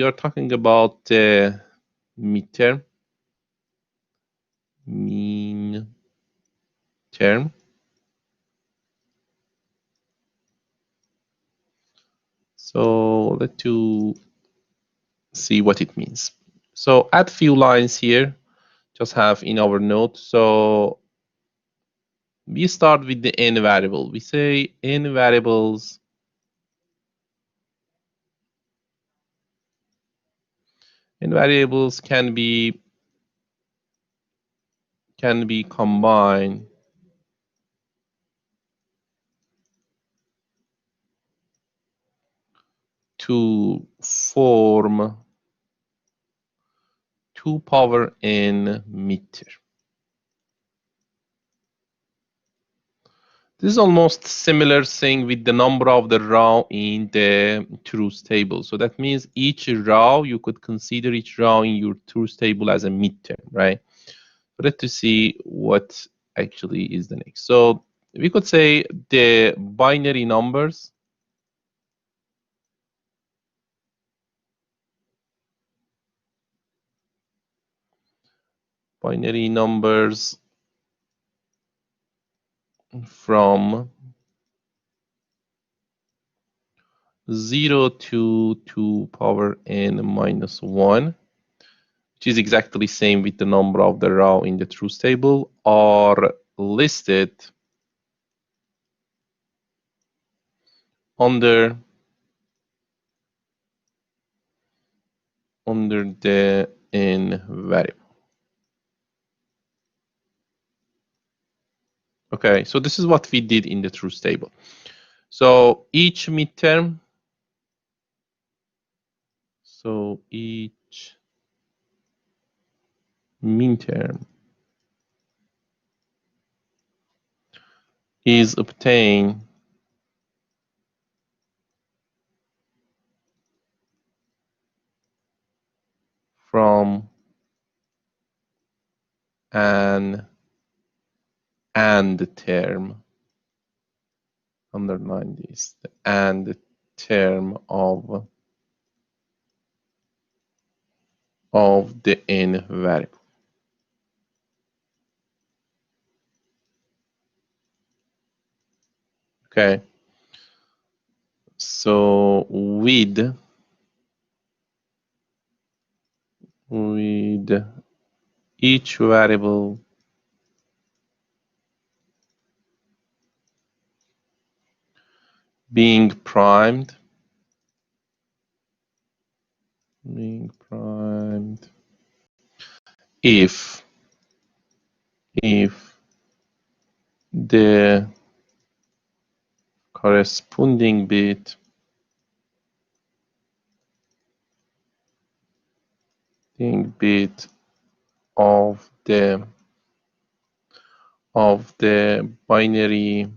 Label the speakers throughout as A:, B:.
A: are talking about the midterm, mean term. So let's see what it means. So add few lines here, just have in our note. So we start with the n variable. We say n variables can be combined to form 2 power n meter. This is almost similar thing with the number of the row in the truth table. So that means each row, you could consider each row in your truth table as a midterm, right? But let's see what actually is the next. So we could say the binary numbers from 0 to 2 power n minus 1, which is exactly same with the number of the row in the truth table, are listed under the n variable. Okay, so this is what we did in the truth table. So each midterm, is obtained from an and term. Underline this, the and term of the n variable. Okay, so with each variable being primed if the corresponding bit of the binary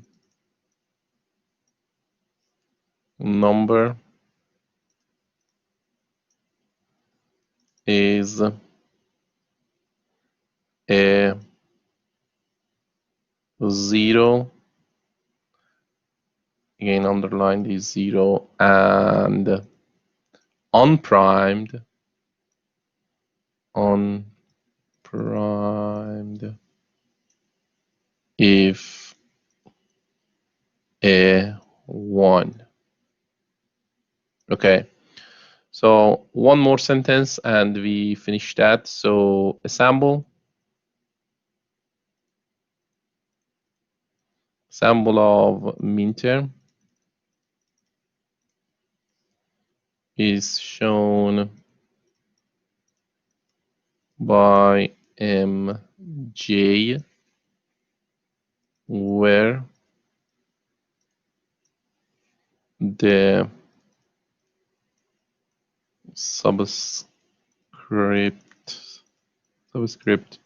A: number is a 0, again underline is 0, and unprimed if a 1. Okay, so one more sentence and we finish that. So a sample of Minterm is shown by MJ, where the subscript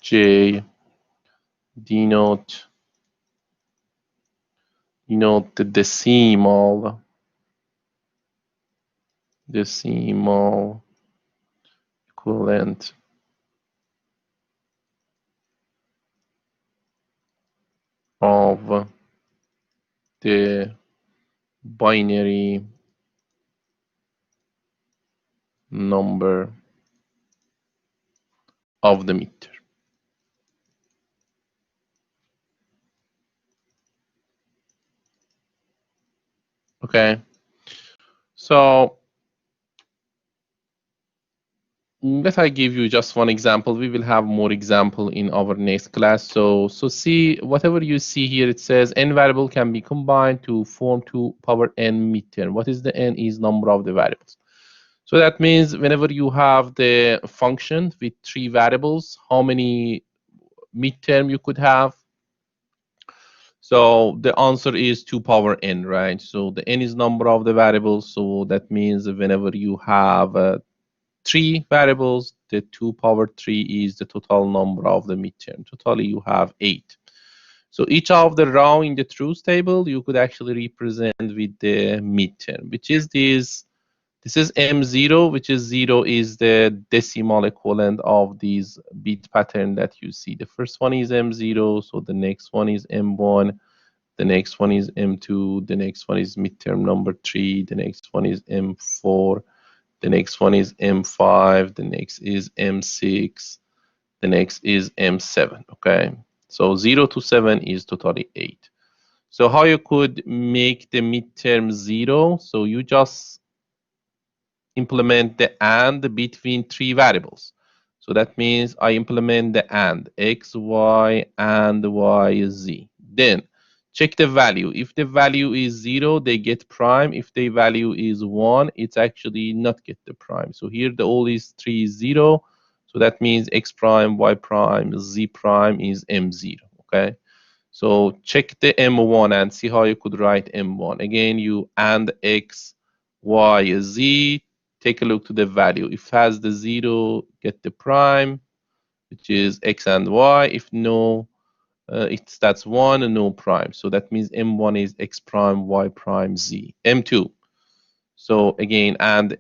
A: J denote the decimal equivalent of the binary number of the midterm. Okay, so let I give you just one example. We will have more example in our next class. So see, whatever you see here, it says n variable can be combined to form 2 power n midterm. What is the n? Is number of the variables. So that means whenever you have the function with 3 variables, how many midterm you could have? So the answer is 2 power n, right? So the n is number of the variables. So that means whenever you have 3 variables, the 2 power 3 is the total number of the midterm. Totally you have 8. So each of the row in the truth table you could actually represent with the midterm, which is this. This is M0, which is 0 is the decimal equivalent of these bit pattern that you see. The first one is M0, so the next one is M1, the next one is M2, the next one is midterm number 3, the next one is M4, the next one is M5, the next is M6, the next is M7, okay? So 0 to 7 is totally 8. So how you could make the midterm 0? So you just implement the AND between 3 variables. So that means I implement the AND, X, Y, and Y, Z. Then check the value. If the value is 0, they get prime. If the value is 1, it's actually not get the prime. So here the all is 3 is 0. So that means X prime, Y prime, Z prime is M0, okay? So check the M1 and see how you could write M1. Again, you AND X, Y, Z, take a look to the value. If it has the 0, get the prime, which is X and Y. If no, that's 1 and no prime. So that means M1 is X prime, Y prime, Z. M2. So again, and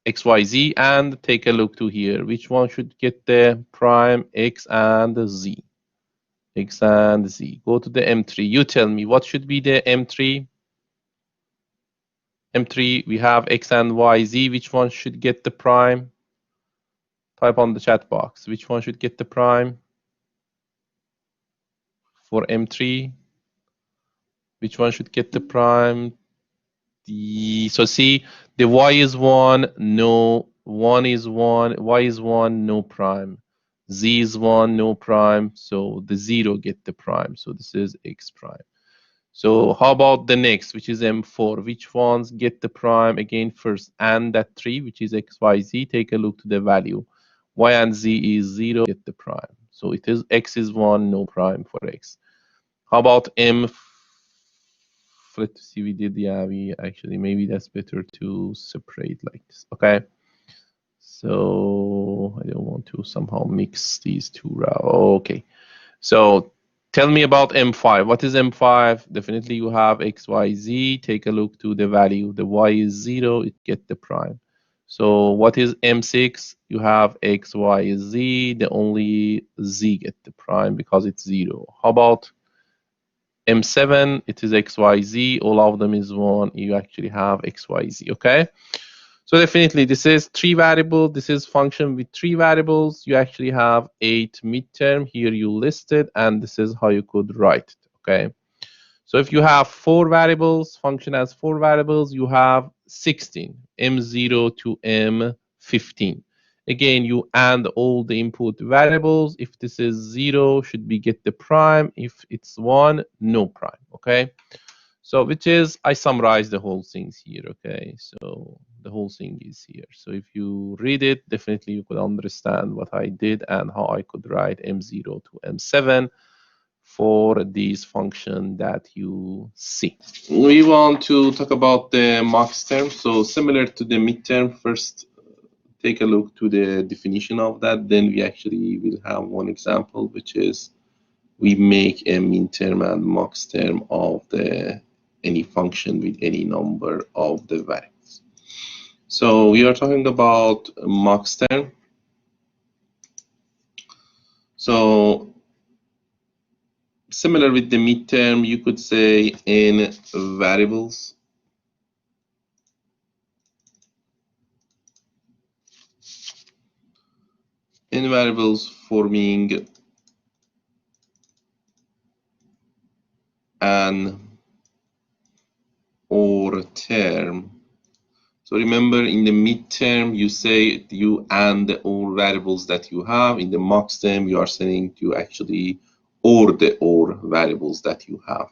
A: X, Y, Z, and take a look to here. Which one should get the prime? X and Z. X and Z. Go to the M3. You tell me what should be the M3? M3, we have X and Y, Z. Which one should get the prime? Type on the chat box. Which one should get the prime for M3? Which one should get the prime? So see, the Y is 1, no. 1 is 1, Y is 1, no prime. Z is 1, no prime. So the 0 get the prime. So this is X prime. So how about the next, which is M4? Which ones get the prime? Again, first and that 3, which is X, Y, Z. Take a look to the value. Y and Z is 0, get the prime. So it is X is 1, no prime for X. How about M? Let's see, we did, yeah, we actually, maybe that's better to separate like this, okay? So I don't want to somehow mix these two rows. Okay, so tell me about M5. What is M5? Definitely you have X, Y, Z. Take a look to the value. The Y is 0, it get the prime. So what is M6? You have X, Y, Z. The only Z get the prime because it's 0. How about M7? It is X, Y, Z. All of them is 1. You actually have X, Y, Z, okay? So definitely this is 3 variable. This is function with 3 variables. You actually have 8 midterm here you listed, and this is how you could write it, okay? So if you have 4 variables, function has 4 variables, you have 16, M0 to M15. Again, you AND all the input variables. If this is 0, should be get the prime. If it's 1, no prime, okay? So which is, I summarize the whole things here, okay? So the whole thing is here. So if you read it, definitely you could understand what I did and how I could write M0 to M7 for this function that you see. We want to talk about the max term. So similar to the midterm, first take a look to the definition of that. Then we actually will have one example, which is we make a minterm and max term of the any function with any number of the variables. So we are talking about max term. So similar with the midterm, you could say n variables. n variables forming an OR term. So remember, in the midterm, you say you and the OR variables that you have. In the maxterm, you are saying you actually OR the OR variables that you have.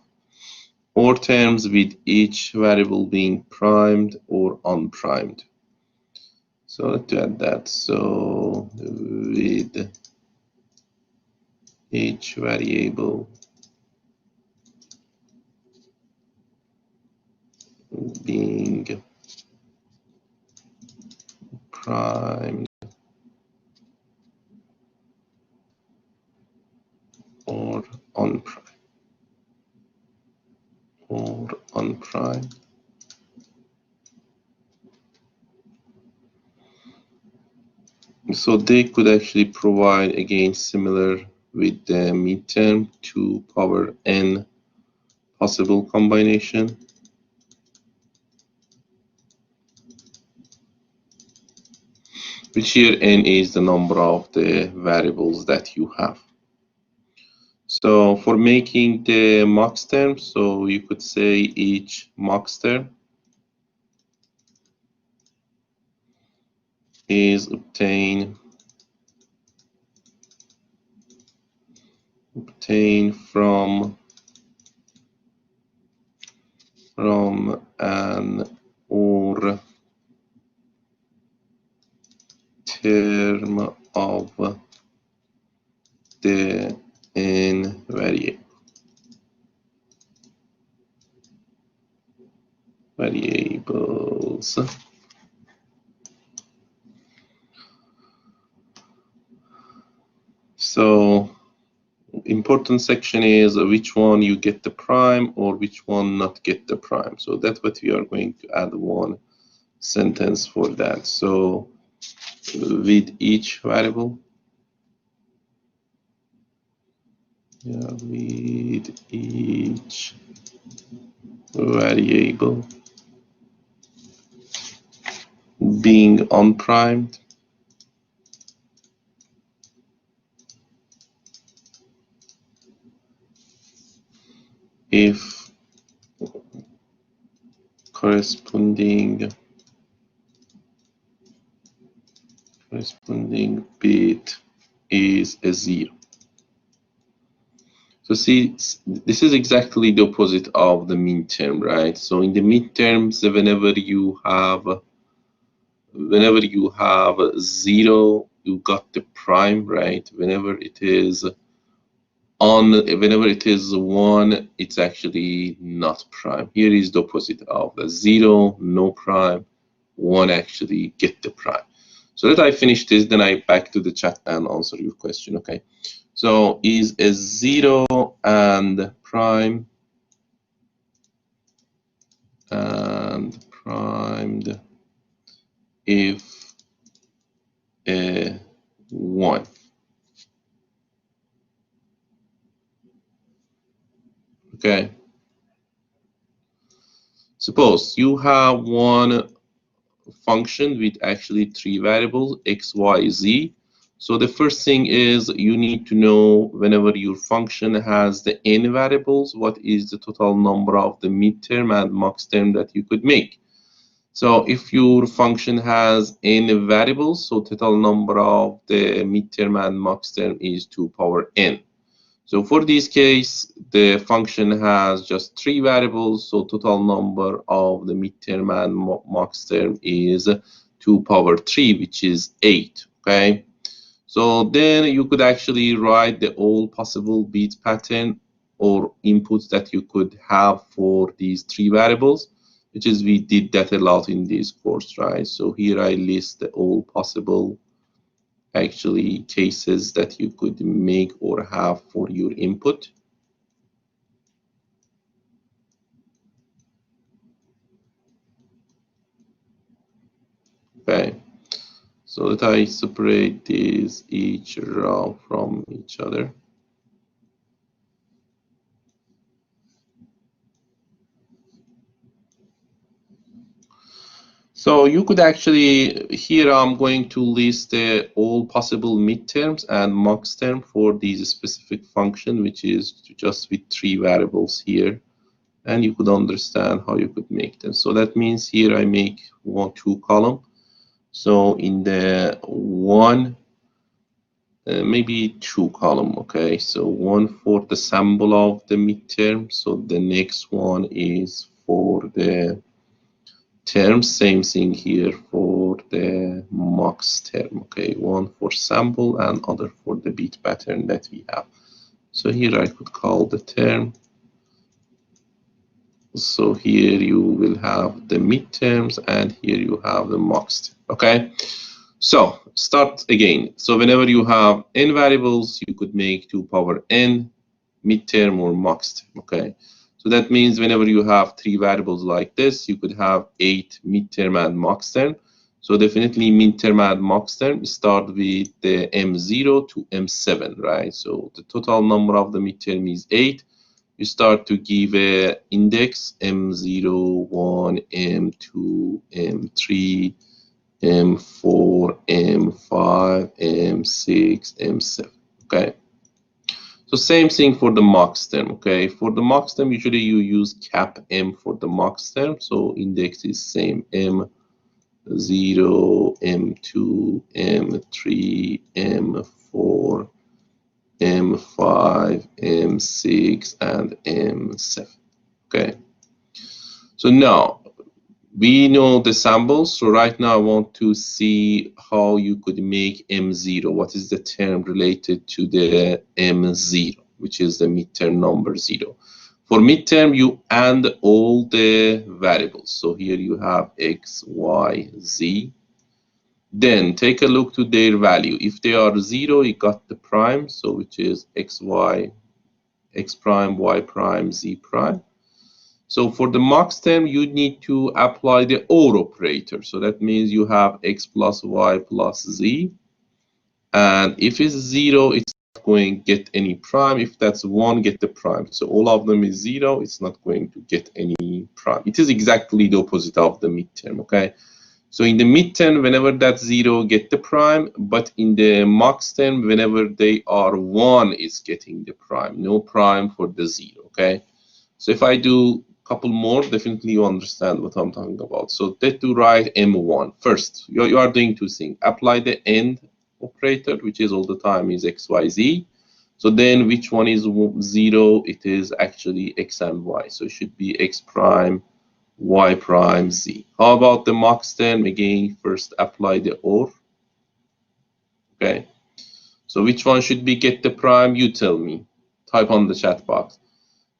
A: OR terms with each variable being primed or unprimed. So let's add that. So with each variable being primed or unprimed or unprimed. So they could actually provide, again, similar with the midterm, 2 power n possible combination, which here n is the number of the variables that you have. So for making the max term, so you could say each max term is obtained from an OR term of the n variables. So important section is which one you get the prime or which one not get the prime. So that's what we are going to add one sentence for that. So with each variable, with each variable being unprimed, if corresponding bit is a 0. So see, this is exactly the opposite of the midterm, right? So in the midterms, whenever you have 0, you got the prime, right? Whenever it is 1, it's actually not prime. Here is the opposite of the 0, no prime, 1 actually get the prime. So let I finish this, then I back to the chat and answer your question, okay? So is a 0 and primed if a 1. Okay. Suppose you have one function with actually 3 variables, x, y, z. So the first thing is you need to know whenever your function has the n variables, what is the total number of the midterm and max term that you could make. So if your function has n variables, so total number of the midterm and max term is 2 power n. So for this case, the function has just 3 variables, so total number of the midterm and max term is 2 power 3, which is 8, okay? So then you could actually write the all possible bit pattern or inputs that you could have for these 3 variables, which is we did that a lot in this course, right? So here I list the all possible actually cases that you could make or have for your input. Okay, so that I separate these each row from each other. So you could actually, here I'm going to list all possible midterms and max term for these specific function, which is just with 3 variables here. And you could understand how you could make them. So that means here I make 2 column. So in the one, maybe 2 column, okay? So one for the sample of the midterm. So the next one is for the term, same thing here for the max term, okay? One for sample and other for the bit pattern that we have. So here I could call the term. So here you will have the midterms and here you have the max term, okay? So start again. So whenever you have n variables, you could make 2 power n midterm or max term, okay? So that means whenever you have 3 variables like this, you could have 8 midterm and max term. So definitely midterm and max term start with the M0 to M7, right? So the total number of the midterm is 8. You start to give a index M0, 1, M2, M3, M4, M5, M6, M7, okay? So same thing for the max term, okay? For the max term, usually you use cap M for the max term. So index is same M0, M2, M3, M4, M5, M6, and M7, okay? So now, we know the samples, so right now I want to see how you could make M0. What is the term related to the M0, which is the midterm number 0. For midterm, you AND all the variables. So here you have X, Y, Z. Then take a look to their value. If they are 0, you got the prime, so which is X, Y, X prime, Y prime, Z prime. So for the max term, you need to apply the OR operator. So that means you have X plus Y plus Z. And if it's 0, it's not going to get any prime. If that's 1, get the prime. So all of them is 0, it's not going to get any prime. It is exactly the opposite of the midterm, okay? So in the midterm, whenever that's 0, get the prime. But in the max term, whenever they are 1, is getting the prime. No prime for the 0, okay? So if I do couple more, definitely you understand what I'm talking about. So that to write M1. First, you are doing 2 things. Apply the AND operator, which is all the time is X, Y, Z. So then which one is 0? It is actually X and Y. So it should be X prime, Y prime, Z. How about the max term? Again, first apply the OR. Okay. So which one should be get the prime? You tell me. Type on the chat box.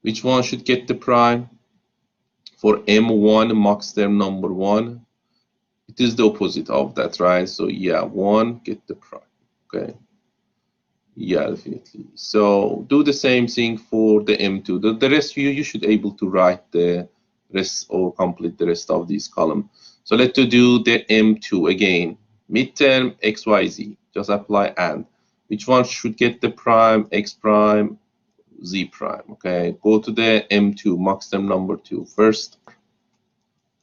A: Which one should get the prime? For M1, max term number 1, it is the opposite of that, right? So yeah, 1, get the prime, okay? Yeah, definitely. So do the same thing for the M2. The rest, you should able to write the rest or complete the rest of this column. So let's do the M2 again. Midterm, X, Y, Z. Just apply AND. Which one should get the prime? X prime, Z prime, okay? Go to the M2, max term number 2 first.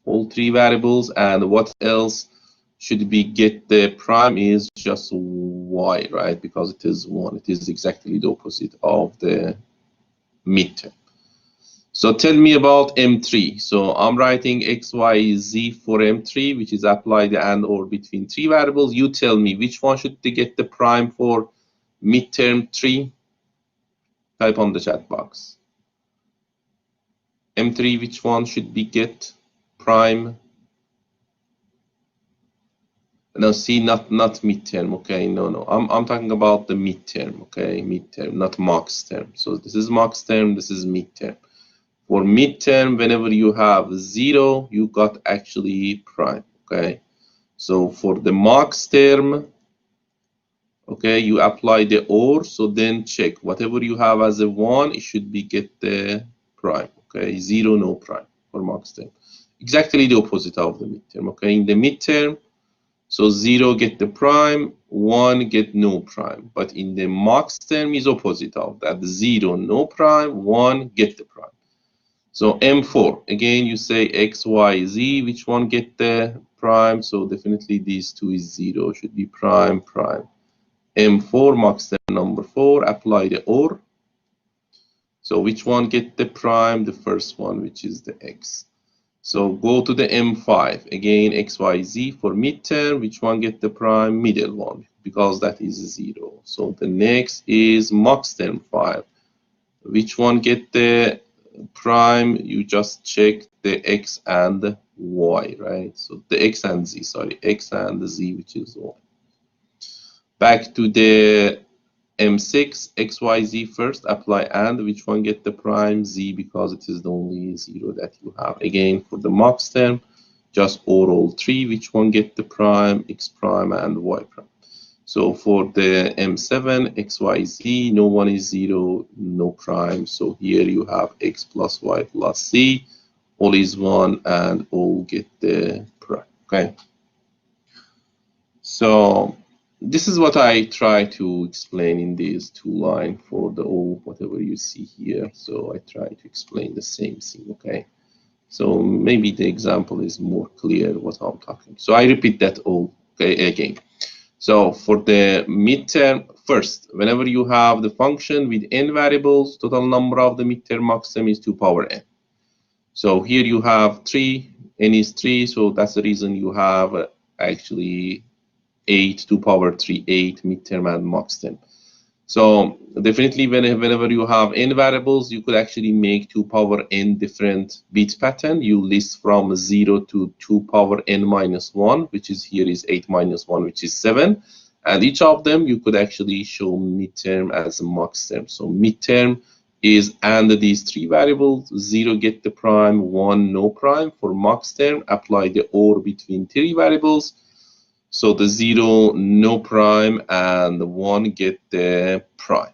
A: All 3 variables, and what else should be get the prime is just Y, right? Because it is 1. It is exactly the opposite of the midterm. So tell me about M3. So I'm writing X, Y, Z for M3, which is apply the AND OR between 3 variables. You tell me which one should they get the prime for midterm 3? Type on the chat box. M3, which one should be get prime? No, see, not midterm, okay? No. I'm talking about the midterm, okay? Midterm, not max term. So this is max term, this is midterm. For midterm, whenever you have 0, you got actually prime, okay? So for the max term, okay, you apply the OR, so then check. Whatever you have as a 1, it should be get the prime, okay? 0, no prime for max term. Exactly the opposite of the midterm, okay? In the midterm, so 0 get the prime, 1 get no prime. But in the max term is opposite of that. 0 no prime, 1 get the prime. So M4, again you say X, Y, Z, which one get the prime, so definitely these two is 0, should be prime, prime. M4, max term number 4, apply the OR. So which one get the prime? The first one, which is the X. So go to the M5, again XYZ for midterm, which one get the prime? Middle one, because that is 0. So the next is max term 5. Which one get the prime? You just check the X and Y, right? So the X and Z, sorry, X and Z, which is Y. Back to the M6, XYZ first, apply and, which one get the prime? Z, because it is the only 0 that you have. Again, for the max term, just OR all 3, which one get the prime? X prime and Y prime. So for the M7, XYZ, no one is 0, no prime. So here you have X plus Y plus Z, all is 1, and all get the prime, okay? So this is what I try to explain in these two lines for the all, whatever you see here. So I try to explain the same thing, okay? So maybe the example is more clear what I'm talking. So I repeat that all, okay, again. So for the midterm, first, whenever you have the function with n variables, total number of the midterm maximum is 2 power n. So here you have 3, n is 3, so that's the reason you have actually 8, 2 power 3, 8 midterm and maxterm. So definitely whenever you have n variables, you could actually make 2 power n different bit pattern. You list from 0 to 2 power n minus 1, which is here is 8 minus 1, which is 7. And each of them you could actually show midterm as a maxterm. So midterm is and these 3 variables, 0 get the prime, 1 no prime. For maxterm, apply the OR between 3 variables. So the 0 no prime and the 1 get the prime.